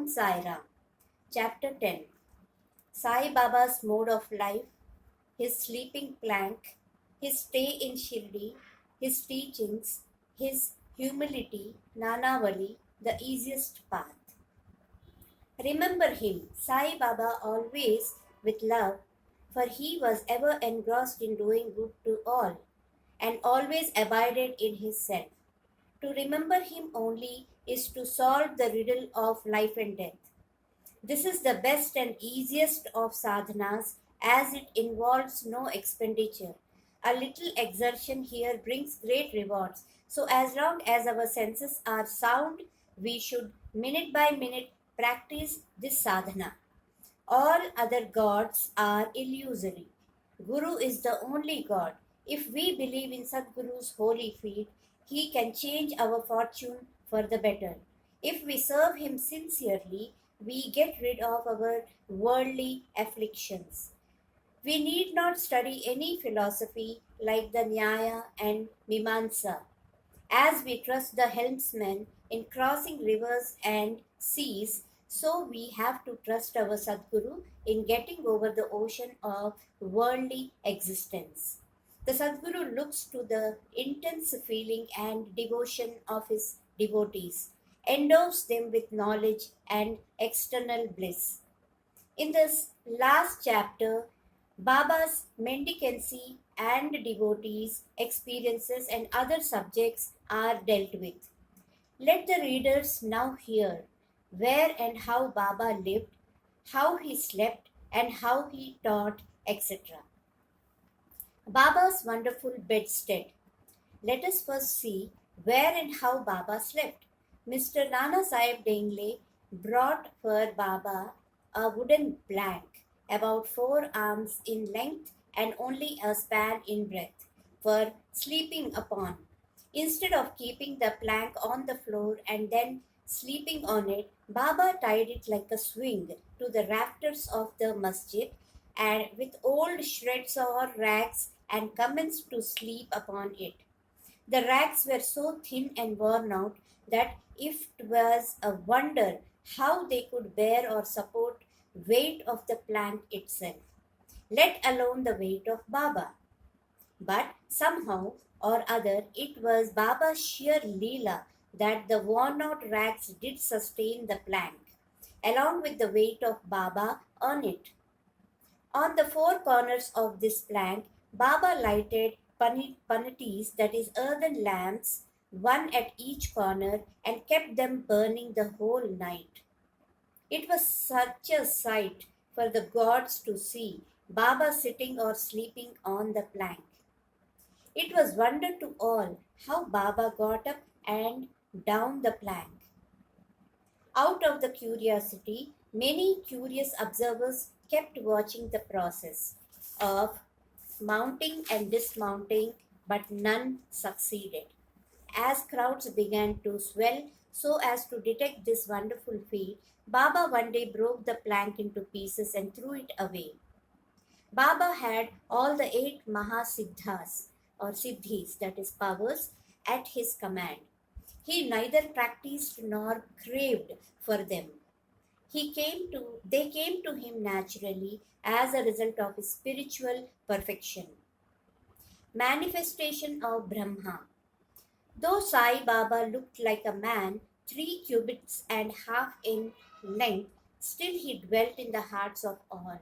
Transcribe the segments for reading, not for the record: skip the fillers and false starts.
Sai Ram. Chapter 10. Sai Baba's mode of life, his sleeping plank, his stay in Shirdi, his teachings, his humility, Nanavali, the easiest path. Remember him, Sai Baba, always with love, for he was ever engrossed in doing good to all, and always abided in his self. To remember him only is to solve the riddle of life and death. This is the best and easiest of sadhanas as it involves no expenditure. A little exertion here brings great rewards. So, as long as our senses are sound, we should minute by minute practice this sadhana. All other gods are illusory. Guru is the only God. If we believe in Sadguru's holy feet, he can change our fortune for the better. If we serve him sincerely, we get rid of our worldly afflictions. We need not study any philosophy like the Nyaya and Mimamsa. As we trust the helmsman in crossing rivers and seas, so we have to trust our Sadguru in getting over the ocean of worldly existence. The Sadguru looks to the intense feeling and devotion of his devotees, endows them with knowledge and external bliss. In this last chapter, Baba's mendicancy and devotees' experiences and other subjects are dealt with. Let the readers now hear where and how Baba lived, how he slept, and how he taught, etc. Baba's wonderful bedstead. Let us first see where and how Baba slept. Mr. Nana Sahib Dengle brought for Baba a wooden plank about 4 arms in length and only a span in breadth for sleeping upon. Instead of keeping the plank on the floor and then sleeping on it, Baba tied it like a swing to the rafters of the masjid and with old shreds or rags and commenced to sleep upon it. The rags were so thin and worn out that it was a wonder how they could bear or support weight of the plank itself, let alone the weight of Baba. But somehow or other it was Baba's sheer Leela that the worn out rags did sustain the plank, along with the weight of Baba on it. On the 4 corners of this plank, Baba lighted panatis, that is, earthen lamps, one at each corner, and kept them burning the whole night. It was such a sight for the gods to see Baba sitting or sleeping on the plank. It was wonder to all how Baba got up and down the plank. Out of the curiosity, many curious observers kept watching the process of mounting and dismounting, but none succeeded. As crowds began to swell so as to detect this wonderful feat, Baba one day broke the plank into pieces and threw it away. Baba had all the 8 Mahasiddhas or Siddhis, that is, powers, at his command. He neither practiced nor craved for them. They came to him naturally as a result of his spiritual perfection. Manifestation of Brahma. Though Sai Baba looked like a man 3 cubits and half in length, still he dwelt in the hearts of all.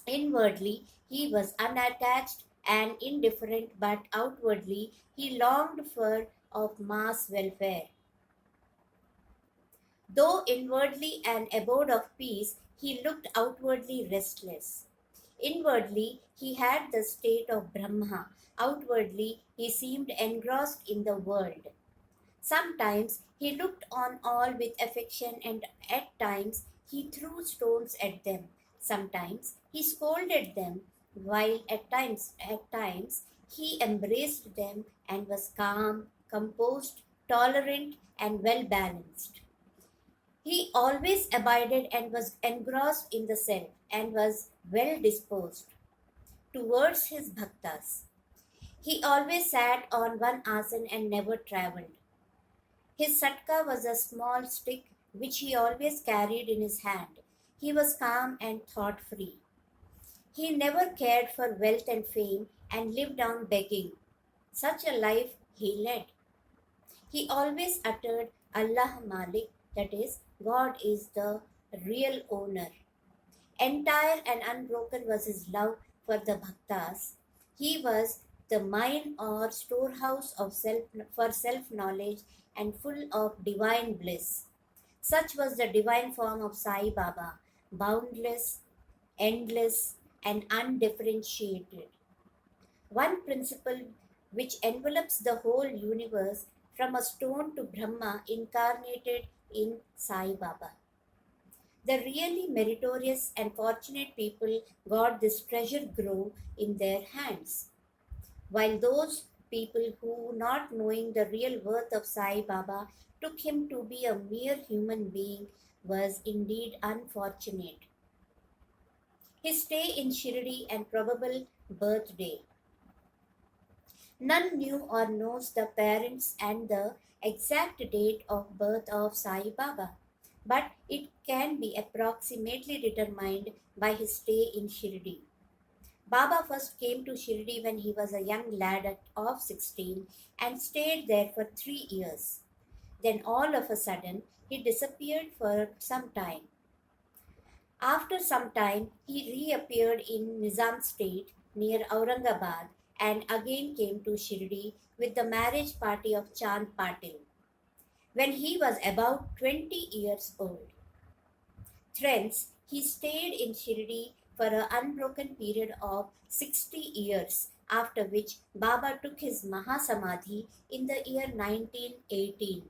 Inwardly, he was unattached and indifferent, but outwardly, he longed for of mass welfare. Though inwardly an abode of peace, he looked outwardly restless. Inwardly, he had the state of Brahma. Outwardly, he seemed engrossed in the world. Sometimes he looked on all with affection, and at times he threw stones at them. Sometimes he scolded them, while at times he embraced them and was calm, composed, tolerant, and well balanced. He always abided and was engrossed in the self and was well disposed towards his bhaktas. He always sat on one asan and never travelled. His satka was a small stick which he always carried in his hand. He was calm and thought free. He never cared for wealth and fame and lived on begging. Such a life he led. He always uttered Allah Malik, that is, God is the real owner. Entire and unbroken was his love for the bhaktas. He was the mine or storehouse of self knowledge and full of divine bliss. Such was the divine form of Sai Baba, boundless, endless, and undifferentiated. One principle which envelops the whole universe from a stone to Brahma incarnated in Sai Baba. The really meritorious and fortunate people got this treasure grow in their hands, while those people who, not knowing the real worth of Sai Baba, took him to be a mere human being, was indeed unfortunate. His stay in Shirdi and probable birthday. None knew or knows the parents and the exact date of birth of Sai Baba, but it can be approximately determined by his stay in Shirdi. Baba first came to Shirdi when he was a young lad of 16 and stayed there for 3 years. Then all of a sudden he disappeared for some time. After some time he reappeared in Nizam state near Aurangabad and again came to Shirdi with the marriage party of Chand Patil when he was about 20 years old. Thence, he stayed in Shirdi for an unbroken period of 60 years, after which Baba took his Mahasamadhi in the year 1918.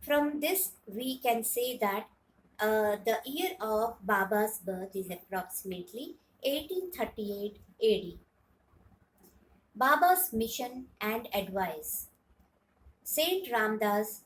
From this, we can say that the year of Baba's birth is approximately 1838 AD. Baba's mission and advice. Saint Ramdas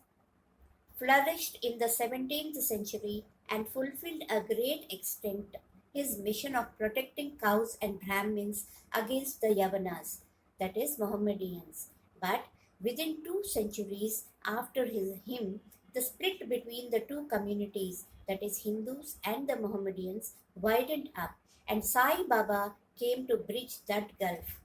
flourished in the 17th century and fulfilled a great extent his mission of protecting cows and Brahmins against the Yavanas, that is, Mohammedans. But within 2 centuries after him, the split between the two communities, that is, Hindus and the Mohammedans, widened up, and Sai Baba came to bridge that gulf.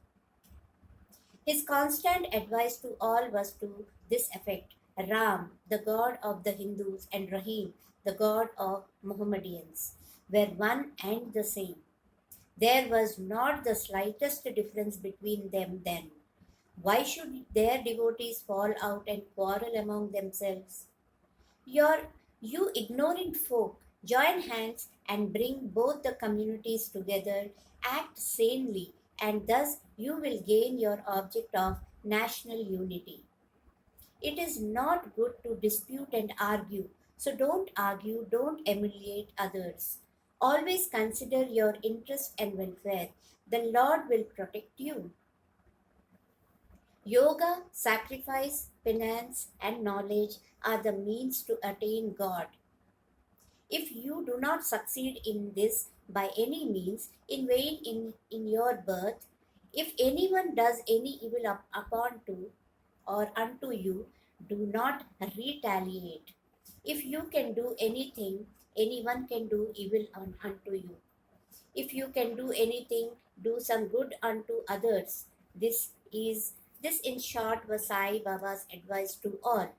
His constant advice to all was to this effect: Ram, the god of the Hindus, and Rahim, the god of Mohammedans, were one and the same. There was not the slightest difference between them then. Why should their devotees fall out and quarrel among themselves? You ignorant folk, join hands and bring both the communities together, act sanely, and thus you will gain your object of national unity. It is not good to dispute and argue, so don't argue, don't emulate others. Always consider your interest and welfare. The Lord will protect you. Yoga, sacrifice, penance, and knowledge are the means to attain God. If you do not succeed in this by any means, in vain in your birth, if anyone does any evil upon to or unto you, do not retaliate. If you can do anything, anyone can do evil unto you. If you can do anything, do some good unto others. This in short was Sai Baba's advice to all.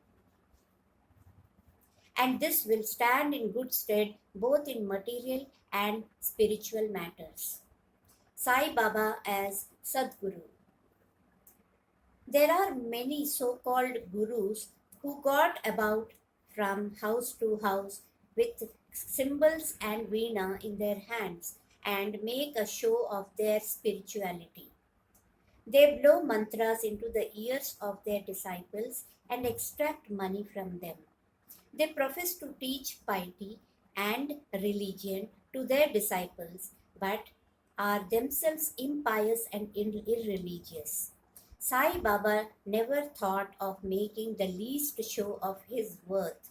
And this will stand in good stead both in material and spiritual matters. Sai Baba as Sadguru. There are many so-called gurus who got about from house to house with cymbals and veena in their hands and make a show of their spirituality. They blow mantras into the ears of their disciples and extract money from them. They profess to teach piety and religion to their disciples, but are themselves impious and irreligious. Sai Baba never thought of making the least show of his worth.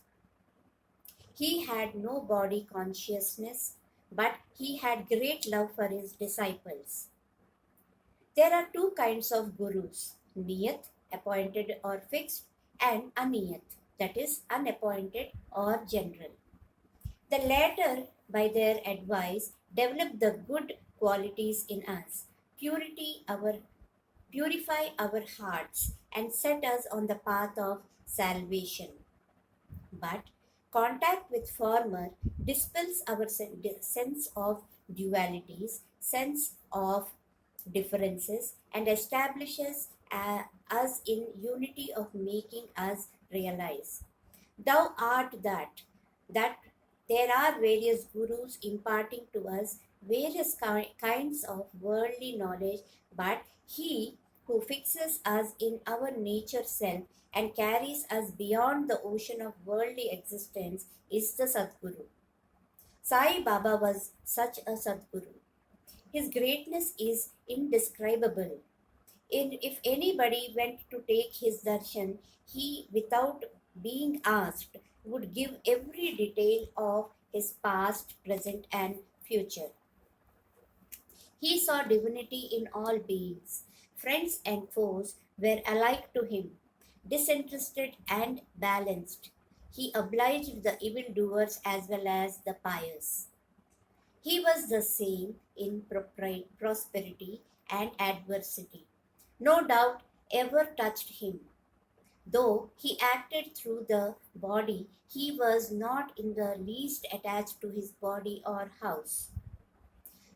He had no body consciousness, but he had great love for his disciples. There are two kinds of gurus: niyat, appointed or fixed, and aniyat, that is, unappointed or general. The latter, by their advice, develop the good qualities in us, purify our hearts, and set us on the path of salvation. But contact with former dispels our sense of dualities, sense of differences, and establishes us in unity of making us realize. Thou art that there are various gurus imparting to us various kinds of worldly knowledge, but he who fixes us in our nature self and carries us beyond the ocean of worldly existence is the Sadguru. Sai Baba was such a Sadguru. His greatness is indescribable. If anybody went to take his darshan, he, without being asked, would give every detail of his past, present, and future. He saw divinity in all beings. Friends and foes were alike to him, disinterested and balanced. He obliged the evildoers as well as the pious. He was the same in prosperity and adversity. No doubt ever touched him. Though he acted through the body, he was not in the least attached to his body or house.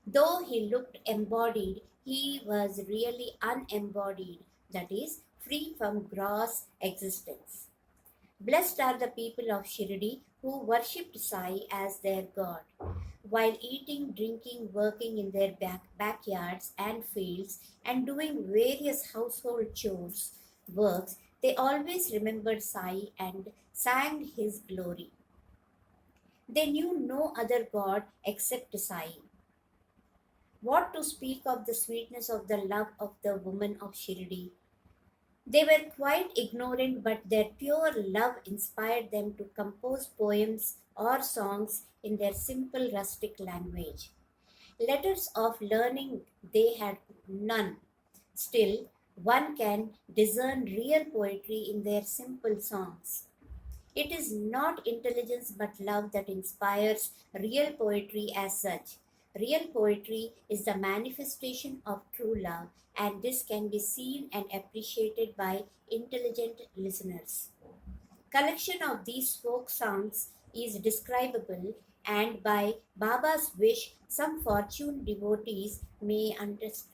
Though he looked embodied, he was really unembodied, that is, free from gross existence. Blessed are the people of Shirdi who worshipped Sai as their God. While eating, drinking, working in their backyards and fields, and doing various household works, they always remembered Sai and sang his glory. They knew no other God except Sai. What to speak of the sweetness of the love of the women of Shirdi? They were quite ignorant, but their pure love inspired them to compose poems or songs in their simple rustic language. Letters of learning they had none. Still, one can discern real poetry in their simple songs. It is not intelligence but love that inspires real poetry as such. Real poetry is the manifestation of true love, and this can be seen and appreciated by intelligent listeners. Collection of these folk songs is describable, and by Baba's wish, some fortunate devotees may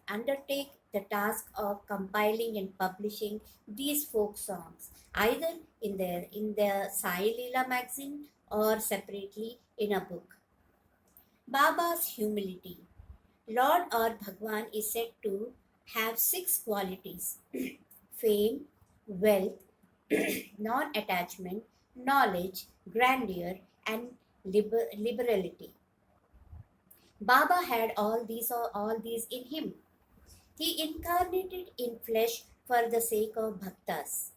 undertake the task of compiling and publishing these folk songs, either in the Sai Leela magazine or separately in a book. Baba's humility. Lord or Bhagwan is said to have six qualities: fame, wealth, non attachment, knowledge, grandeur, and liberality. Baba had all these in him. He incarnated in flesh for the sake of bhaktas.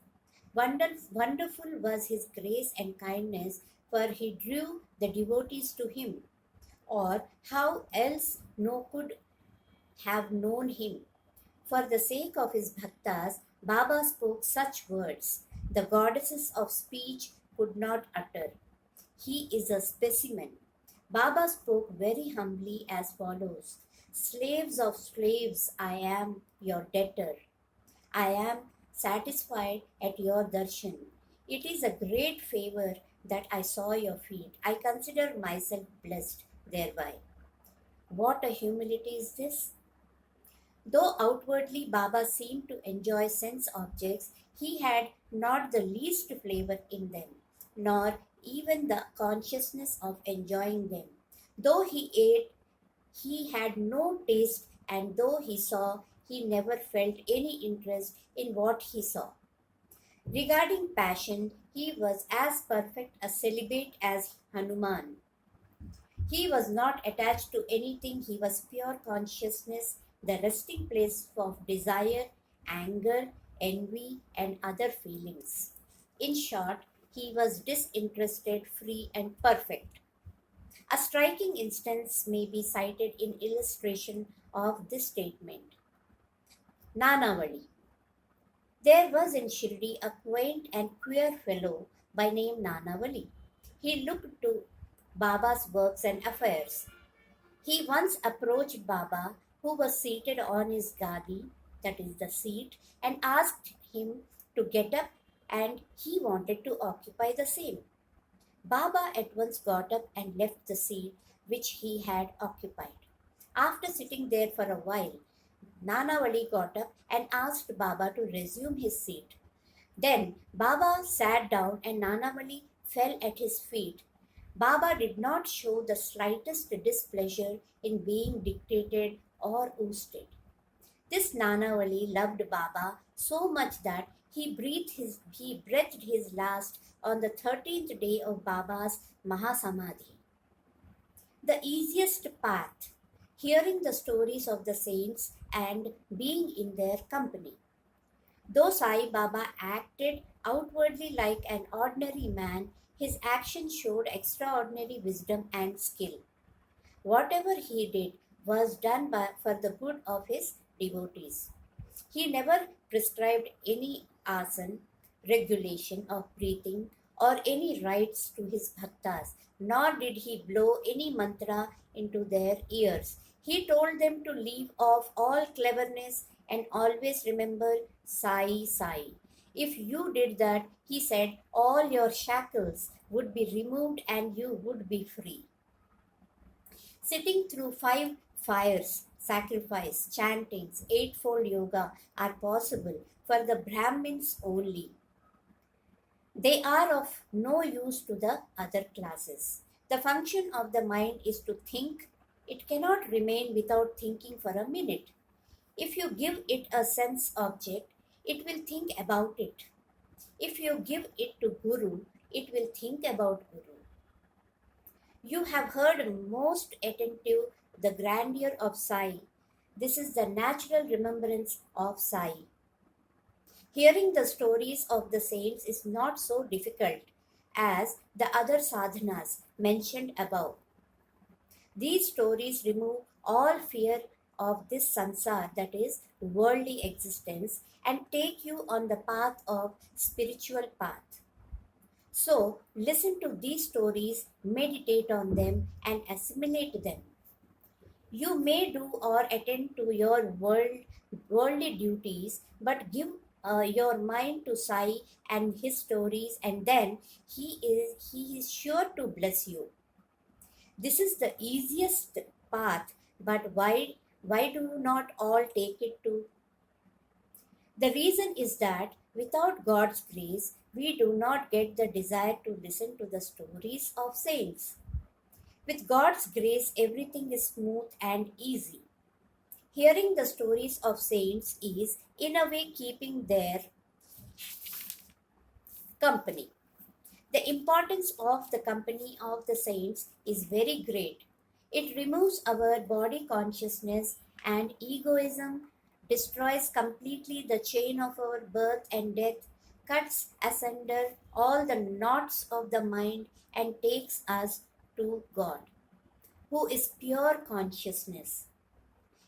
Wonderful was his grace and kindness, for he drew the devotees to him. Or how else no could have known him? For the sake of his bhaktas, Baba spoke such words the goddesses of speech could not utter. He is a specimen. Baba spoke very humbly as follows: Slaves of slaves, I am your debtor. I am satisfied at your darshan. It is a great favor that I saw your feet. I consider myself blessed thereby. What a humility is this! Though outwardly Baba seemed to enjoy sense objects, he had not the least flavor in them, nor even the consciousness of enjoying them. Though he ate, he had no taste, and though he saw, he never felt any interest in what he saw. Regarding passion, he was as perfect a celibate as Hanuman. He was not attached to anything, he was pure consciousness, the resting place of desire, anger, envy, and other feelings. In short, he was disinterested, free, and perfect. A striking instance may be cited in illustration of this statement. Nanawali. There was in Shirdi a quaint and queer fellow by name Nanavali. He looked to Baba's works and affairs. He once approached Baba, who was seated on his gadi, that is the seat, and asked him to get up, and he wanted to occupy the same. Baba at once got up and left the seat which he had occupied. After sitting there for a while, Nanawali got up and asked Baba to resume his seat. Then Baba sat down and Nanawali fell at his feet. Baba did not show the slightest displeasure in being dictated or ousted. This Nanawali loved Baba so much that he breathed his last on the 13th day of Baba's Mahasamadhi. The easiest path, hearing the stories of the saints and being in their company. Though Sai Baba acted outwardly like an ordinary man, his actions showed extraordinary wisdom and skill. Whatever he did was done for the good of his devotees. He never prescribed any asan, regulation of breathing, or any rites to his bhaktas, nor did he blow any mantra into their ears. He told them to leave off all cleverness and always remember Sai Sai. If you did that, he said, all your shackles would be removed and you would be free. Sitting through 5 fires, sacrifice, chantings, eightfold yoga are possible for the Brahmins only. They are of no use to the other classes. The function of the mind is to think. It cannot remain without thinking for a minute. If you give it a sense object, it will think about it. If you give it to Guru, it will think about Guru. You have heard most attentive the grandeur of Sai. This is the natural remembrance of Sai. Hearing the stories of the saints is not so difficult as the other sadhanas mentioned above. These stories remove all fear of this sansar, that is, worldly existence, and take you on the path of spiritual path. So, listen to these stories, meditate on them, and assimilate them. You may do or attend to your worldly duties, but give your mind to Sai and his stories, and then he is sure to bless you. This is the easiest path, but why do not all take it to? The reason is that without God's grace, we do not get the desire to listen to the stories of saints. With God's grace, everything is smooth and easy. Hearing the stories of saints is, in a way, keeping their company. The importance of the company of the saints is very great. It removes our body consciousness and egoism, destroys completely the chain of our birth and death, cuts asunder all the knots of the mind, and takes us to God, who is pure consciousness.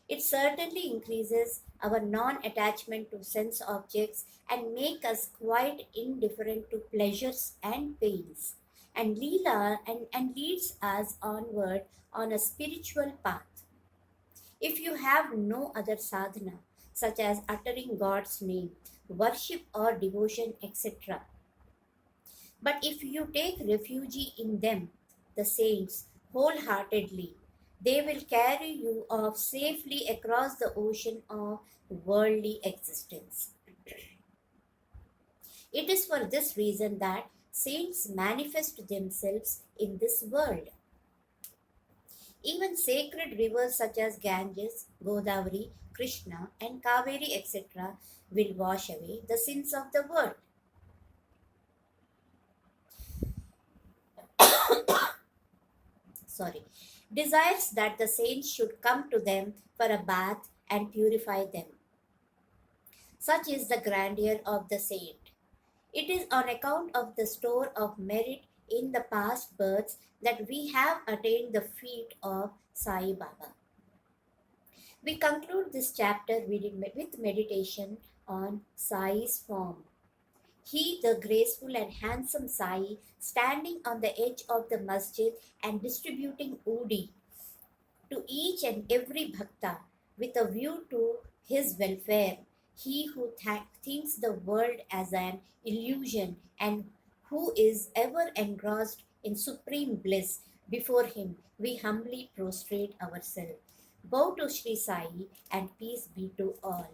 It certainly increases our non-attachment to sense objects and make us quite indifferent to pleasures and pains, and Leela and leads us onward on a spiritual path. If you have no other sadhana, such as uttering God's name, worship or devotion, etc., but if you take refuge in them, the saints, wholeheartedly, they will carry you off safely across the ocean of worldly existence. It is for this reason that saints manifest themselves in this world. Even sacred rivers such as Ganges, Godavari, Krishna, and Kaveri, etc., will wash away the sins of the world. Desires that the saints should come to them for a bath and purify them. Such is the grandeur of the saint. It is on account of the store of merit in the past births that we have attained the feet of Sai Baba. We conclude this chapter with meditation on Sai's form. He, the graceful and handsome Sai, standing on the edge of the masjid and distributing udi to each and every bhakta with a view to his welfare. He who thinks the world as an illusion and who is ever engrossed in supreme bliss, before him we humbly prostrate ourselves. Bow to Shri Sai and peace be to all.